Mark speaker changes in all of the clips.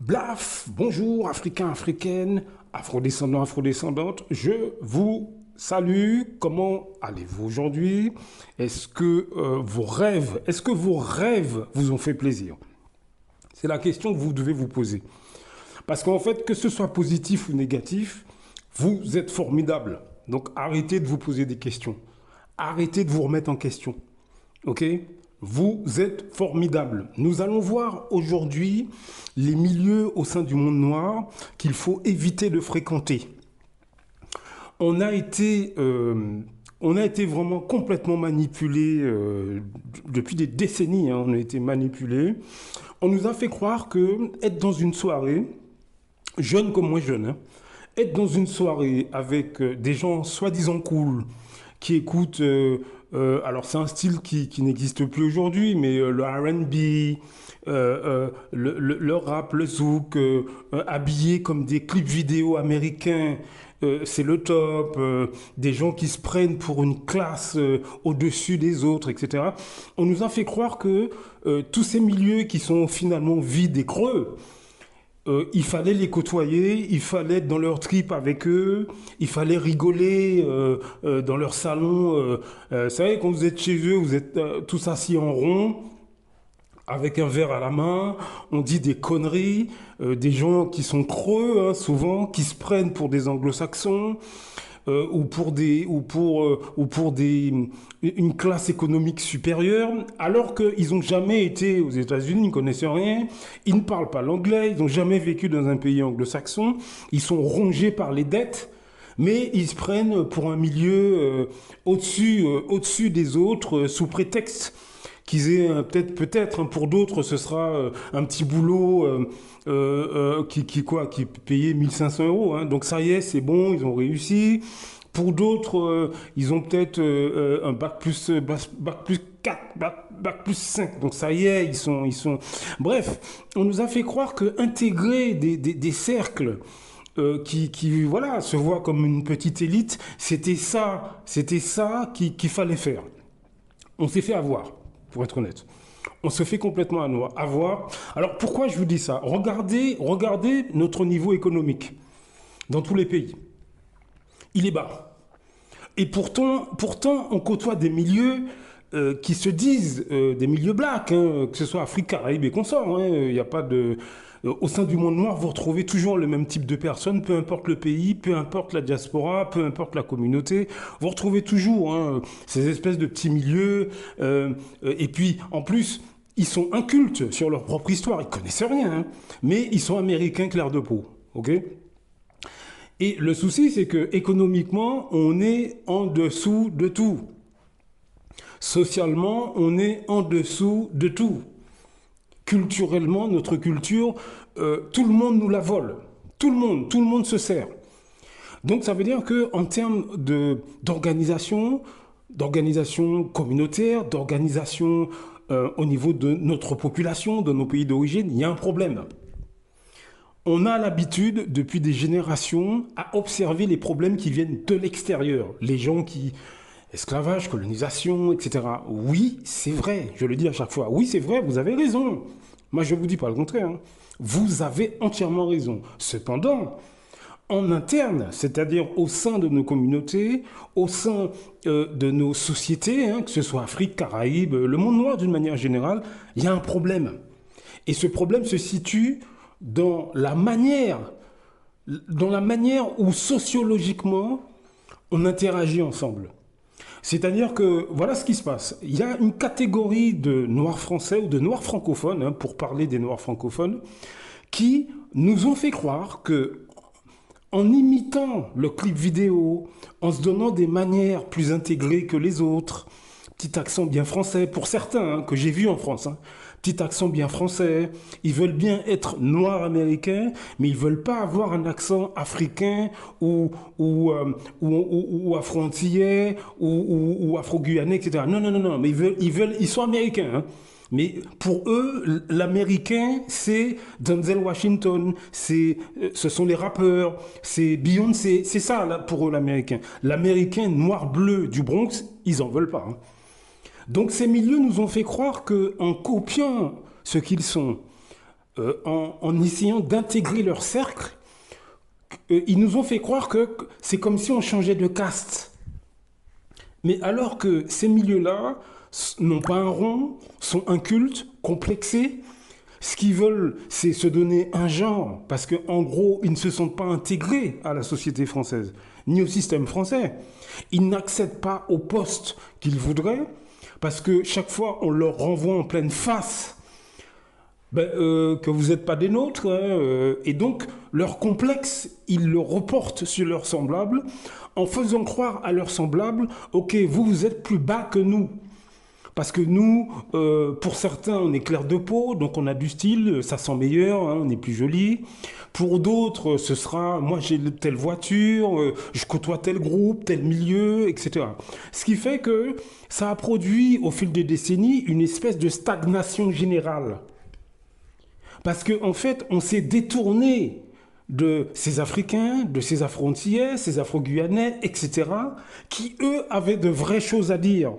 Speaker 1: Blaf, bonjour Africains, Africaines, Afrodescendants, Afrodescendantes, je vous salue. Comment allez-vous aujourd'hui? Est-ce que vos rêves vous ont fait plaisir? C'est la question que vous devez vous poser. Parce qu'en fait, que ce soit positif ou négatif, vous êtes formidable. Donc arrêtez de vous poser des questions. Arrêtez de vous remettre en question. Ok? Vous êtes formidable. Nous allons voir aujourd'hui les milieux au sein du monde noir qu'il faut éviter de fréquenter. On a été, euh, on a été vraiment complètement manipulé depuis des décennies. On a été manipulé. On nous a fait croire que être dans une soirée, jeune comme moins jeune, être dans une soirée avec des gens soi-disant cool, qui écoutent, alors c'est un style qui n'existe plus aujourd'hui, mais le R&B, le rap, le zouk, habillés comme des clips vidéo américains, c'est le top, des gens qui se prennent pour une classe au-dessus des autres, etc. On nous a fait croire que tous ces milieux qui sont finalement vides et creux, il fallait les côtoyer, il fallait être dans leur trip avec eux, il fallait rigoler dans leur salon. Vous savez, quand vous êtes chez eux, vous êtes tous assis en rond, avec un verre à la main, on dit des conneries, des gens qui sont creux, souvent, qui se prennent pour des anglo-saxons, ou pour une classe économique supérieure, alors qu'ils n'ont jamais été aux États-Unis, ils ne connaissent rien, ils ne parlent pas l'anglais, ils n'ont jamais vécu dans un pays anglo-saxon, ils sont rongés par les dettes, mais ils se prennent pour un milieu au-dessus des autres, sous prétexte qu'ils aient peut-être pour d'autres ce sera un petit boulot qui payait 1500 euros. Donc ça y est, c'est bon, ils ont réussi. Pour d'autres, ils ont peut-être un bac plus 4, bac plus 5. Donc ça y est, ils sont. Bref, on nous a fait croire que intégrer des cercles voilà, se voient comme une petite élite, c'était ça qu'il fallait faire. On s'est fait avoir, pour être honnête. On se fait complètement avoir. Alors pourquoi je vous dis ça? Regardez notre niveau économique dans tous les pays. Il est bas. Et pourtant on côtoie des milieux qui se disent des milieux blacks, que ce soit Afrique, Caraïbes et consorts. Il n'y a pas de... Au sein du monde noir, vous retrouvez toujours le même type de personnes, peu importe le pays, peu importe la diaspora, peu importe la communauté. Vous retrouvez toujours ces espèces de petits milieux. Et puis, en plus, ils sont incultes sur leur propre histoire. Ils connaissent rien, mais ils sont américains clair de peau. Ok? Et le souci, c'est que économiquement, on est en dessous de tout. Socialement, on est en dessous de tout. Culturellement, notre culture, tout le monde nous la vole. Tout le monde se sert. Donc ça veut dire qu'en termes d'organisation communautaire, d'organisation au niveau de notre population, de nos pays d'origine, il y a un problème. On a l'habitude, depuis des générations, à observer les problèmes qui viennent de l'extérieur. Les gens qui... Esclavage, colonisation, etc. Oui, c'est vrai, je le dis à chaque fois. Oui, c'est vrai, vous avez raison. Moi, je ne vous dis pas le contraire. Vous avez entièrement raison. Cependant, en interne, c'est-à-dire au sein de nos communautés, au sein de nos sociétés, que ce soit Afrique, Caraïbes, le monde noir d'une manière générale, il y a un problème. Et ce problème se situe dans la manière où sociologiquement on interagit ensemble. C'est-à-dire que voilà ce qui se passe. Il y a une catégorie de noirs français ou de noirs francophones, pour parler des noirs francophones, qui nous ont fait croire que en imitant le clip vidéo, en se donnant des manières plus intégrées que les autres, petit accent bien français pour certains que j'ai vus en France, petit accent bien français, ils veulent bien être noirs américains, mais ils veulent pas avoir un accent africain ou afro-antillais ou afro-guyanais, etc. Non, mais ils sont américains. Mais pour eux, l'américain, c'est Denzel Washington, ce sont les rappeurs, c'est Beyoncé, c'est ça là, pour eux l'américain. L'américain noir-bleu du Bronx, ils en veulent pas. Donc ces milieux nous ont fait croire qu'en copiant ce qu'ils sont, en essayant d'intégrer leur cercle, ils nous ont fait croire que c'est comme si on changeait de caste. Mais alors que ces milieux-là n'ont pas un rond, sont incultes, complexés, ce qu'ils veulent, c'est se donner un genre, parce qu'en gros, ils ne se sentent pas intégrés à la société française, ni au système français. Ils n'accèdent pas au poste qu'ils voudraient, parce que chaque fois, on leur renvoie en pleine face que vous n'êtes pas des nôtres, hein, et donc leur complexe, ils le reportent sur leurs semblables, en faisant croire à leurs semblables, ok, vous êtes plus bas que nous. Parce que nous, pour certains, on est clair de peau, donc on a du style, ça sent meilleur, hein, on est plus joli. Pour d'autres, ce sera, moi j'ai telle voiture, je côtoie tel groupe, tel milieu, etc. Ce qui fait que ça a produit au fil des décennies une espèce de stagnation générale. Parce qu'en fait, on s'est détourné de ces Africains, de ces Afro-Antillais, ces Afro-Guyanais, etc., qui, eux, avaient de vraies choses à dire.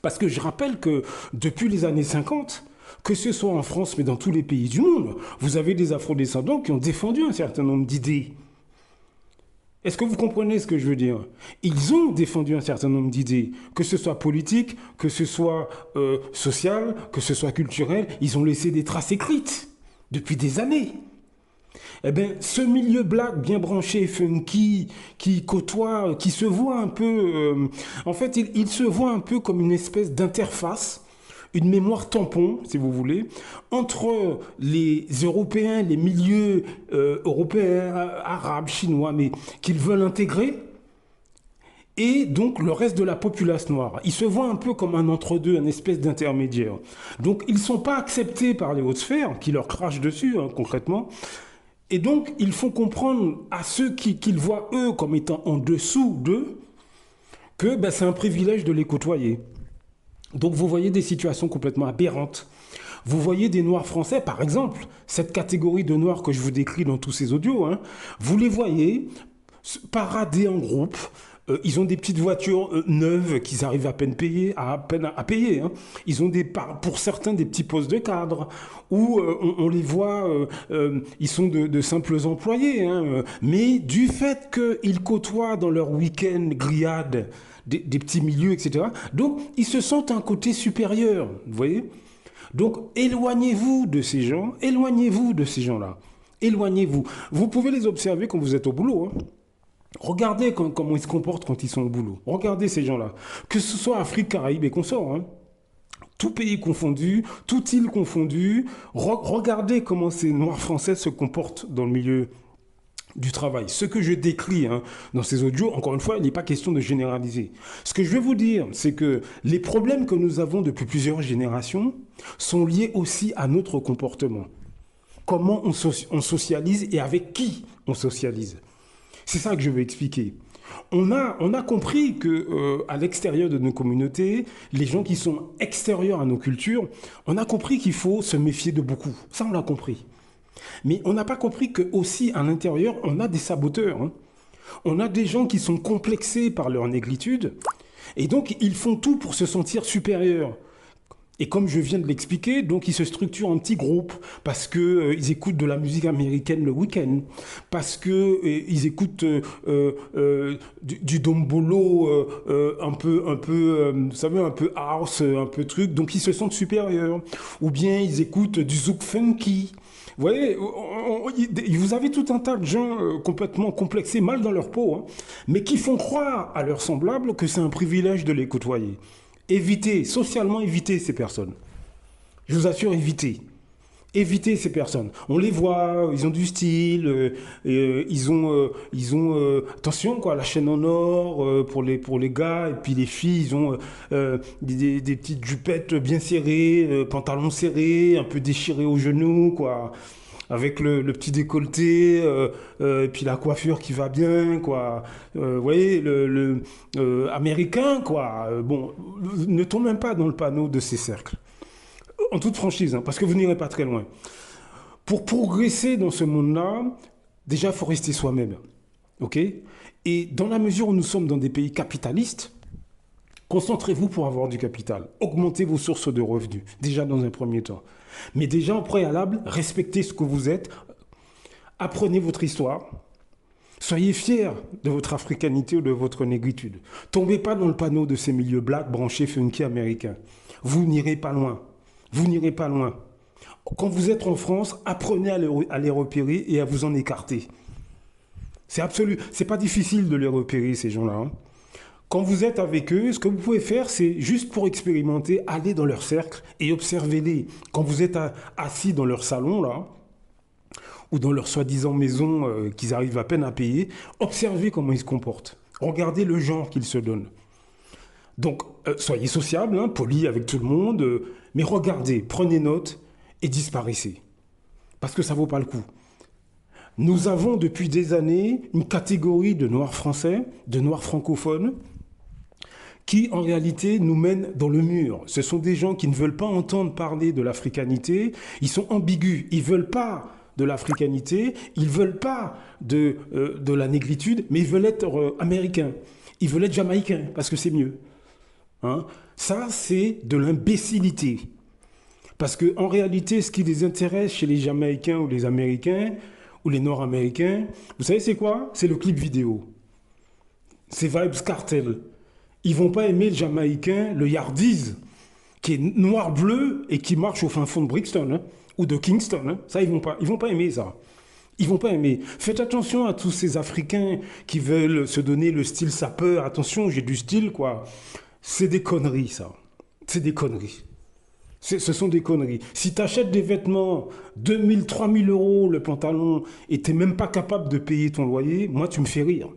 Speaker 1: Parce que je rappelle que depuis les années 50, que ce soit en France, mais dans tous les pays du monde, vous avez des afrodescendants qui ont défendu un certain nombre d'idées. Est-ce que vous comprenez ce que je veux dire? Ils ont défendu un certain nombre d'idées, que ce soit politique, que ce soit social, que ce soit culturel, ils ont laissé des traces écrites depuis des années. Eh bien, ce milieu black bien branché, funky, qui côtoie, qui se voit un peu... en fait, il se voit un peu comme une espèce d'interface, une mémoire tampon, si vous voulez, entre les Européens, les milieux européens, arabes, chinois, mais qu'ils veulent intégrer, et donc le reste de la populace noire. Ils se voient un peu comme un entre-deux, une espèce d'intermédiaire. Donc ils ne sont pas acceptés par les hautes sphères, qui leur crachent dessus, hein, concrètement. Et donc, ils font comprendre à ceux qu'ils voient, eux, comme étant en dessous d'eux, que c'est un privilège de les côtoyer. Donc, vous voyez des situations complètement aberrantes. Vous voyez des Noirs français, par exemple, cette catégorie de Noirs que je vous décris dans tous ces audios, hein, vous les voyez parader en groupe. Ils ont des petites voitures neuves qu'ils arrivent à peine à payer. Hein. Ils ont pour certains des petits postes de cadre où on les voit, ils sont de simples employés. Hein, mais du fait qu'ils côtoient dans leur week-end grillade des petits milieux, etc., donc ils se sentent un côté supérieur, vous voyez. Donc éloignez-vous de ces gens, éloignez-vous de ces gens-là, éloignez-vous. Vous pouvez les observer quand vous êtes au boulot, hein. Regardez comment ils se comportent quand ils sont au boulot. Regardez ces gens-là. Que ce soit Afrique, Caraïbes et consorts, hein. Tout pays confondu, toute île confondue. Regardez comment ces Noirs français se comportent dans le milieu du travail. Ce que je décris hein, dans ces audios, encore une fois, il n'est pas question de généraliser. Ce que je veux vous dire, c'est que les problèmes que nous avons depuis plusieurs générations sont liés aussi à notre comportement. Comment on socialise et avec qui on socialise. C'est ça que je veux expliquer. On a compris que à l'extérieur de nos communautés, les gens qui sont extérieurs à nos cultures, on a compris qu'il faut se méfier de beaucoup. Ça, on l'a compris. Mais on n'a pas compris que aussi à l'intérieur, on a des saboteurs. Hein. On a des gens qui sont complexés par leur négritude et donc ils font tout pour se sentir supérieurs. Et comme je viens de l'expliquer, donc ils se structurent en petits groupes parce que ils écoutent de la musique américaine le week-end, parce que ils écoutent du dombolo un peu, vous savez, un peu house, un peu truc, donc ils se sentent supérieurs. Ou bien ils écoutent du zouk funky. Vous voyez, vous avez tout un tas de gens complètement complexés, mal dans leur peau, hein, mais qui font croire à leurs semblables que c'est un privilège de les côtoyer. Évitez, socialement évitez ces personnes. Je vous assure, évitez. Évitez ces personnes. On les voit, ils ont du style, ils ont attention quoi, la chaîne en or pour les gars, et puis les filles, ils ont des petites jupettes bien serrées, pantalons serrés, un peu déchirés aux genoux, quoi. Avec le petit décolleté, et puis la coiffure qui va bien, quoi. Vous voyez, le américain, quoi. Bon, ne tombez même pas dans le panneau de ces cercles. En toute franchise, hein, parce que vous n'irez pas très loin. Pour progresser dans ce monde-là, déjà, il faut rester soi-même. OK ? Et dans la mesure où nous sommes dans des pays capitalistes, Concentrez-vous pour avoir du capital. Augmentez vos sources de revenus, déjà dans un premier temps. Mais déjà en préalable, respectez ce que vous êtes. Apprenez votre histoire. Soyez fiers de votre africanité ou de votre négritude. Tombez pas dans le panneau de ces milieux black, branchés, funky américains. Vous n'irez pas loin. Vous n'irez pas loin. Quand vous êtes en France, apprenez à les repérer et à vous en écarter. C'est absolu. C'est pas difficile de les repérer, ces gens-là. Hein. Quand vous êtes avec eux, ce que vous pouvez faire, c'est juste pour expérimenter, aller dans leur cercle et observez-les. Quand vous êtes assis dans leur salon, là, ou dans leur soi-disant maison qu'ils arrivent à peine à payer, observez comment ils se comportent. Regardez le genre qu'ils se donnent. Donc, soyez sociable, hein, poli avec tout le monde, mais regardez, prenez note et disparaissez. Parce que ça ne vaut pas le coup. Nous avons depuis des années une catégorie de noirs français, de noirs francophones, qui en réalité nous mènent dans le mur. Ce sont des gens qui ne veulent pas entendre parler de l'africanité, ils sont ambigus, ils ne veulent pas de l'africanité, ils ne veulent pas de la négritude, mais ils veulent être américains, ils veulent être jamaïcains, parce que c'est mieux. Hein? Ça, c'est de l'imbécilité. Parce qu'en réalité, ce qui les intéresse chez les Jamaïcains ou les Américains, ou les Nord-Américains, vous savez c'est quoi? C'est le clip vidéo. C'est Vybz Kartel. Ils vont pas aimer le Jamaïcain, le Yardies, qui est noir-bleu et qui marche au fin fond de Brixton, hein, ou de Kingston. Hein. Ça, ils vont pas aimer ça. Ils vont pas aimer. Faites attention à tous ces Africains qui veulent se donner le style sapeur. Attention, j'ai du style, quoi. C'est des conneries, ça. C'est des conneries. Ce sont des conneries. Si tu achètes des vêtements, 2000, 3000 euros le pantalon, et tu n'es même pas capable de payer ton loyer, moi, tu me fais rire.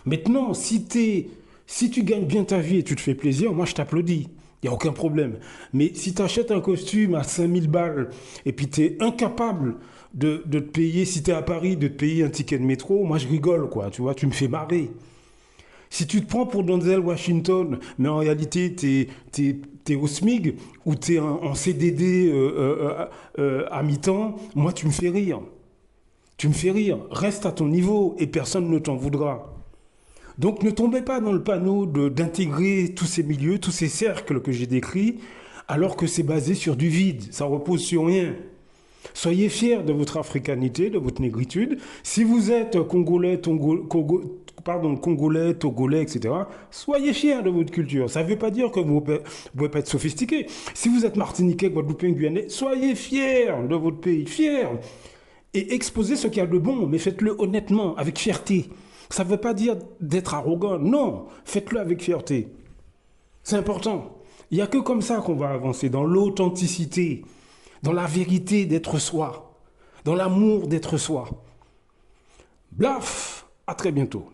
Speaker 1: Maintenant, si tu gagnes bien ta vie et tu te fais plaisir, moi, je t'applaudis. Il n'y a aucun problème. Mais si tu achètes un costume à 5000 balles, et puis tu es incapable de te payer, si tu es à Paris, de te payer un ticket de métro, moi, je rigole, quoi. Tu vois, tu me fais marrer. Si tu te prends pour Denzel Washington, mais en réalité, t'es au SMIG ou t'es en CDD à mi-temps, moi, tu me fais rire. Tu me fais rire. Reste à ton niveau et personne ne t'en voudra. Donc, ne tombez pas dans le panneau d'intégrer tous ces milieux, tous ces cercles que j'ai décrits, alors que c'est basé sur du vide. Ça repose sur rien. Soyez fiers de votre africanité, de votre négritude. Si vous êtes congolais, congolais, togolais, etc., soyez fiers de votre culture. Ça ne veut pas dire que vous ne pouvez pas être sophistiqué. Si vous êtes martiniquais, guadeloupéen, guyanais, soyez fiers de votre pays, fiers. Et exposez ce qu'il y a de bon, mais faites-le honnêtement, avec fierté. Ça ne veut pas dire d'être arrogant, non, faites-le avec fierté. C'est important. Il n'y a que comme ça qu'on va avancer, dans l'authenticité, dans la vérité d'être soi, dans l'amour d'être soi. Blaf, à très bientôt.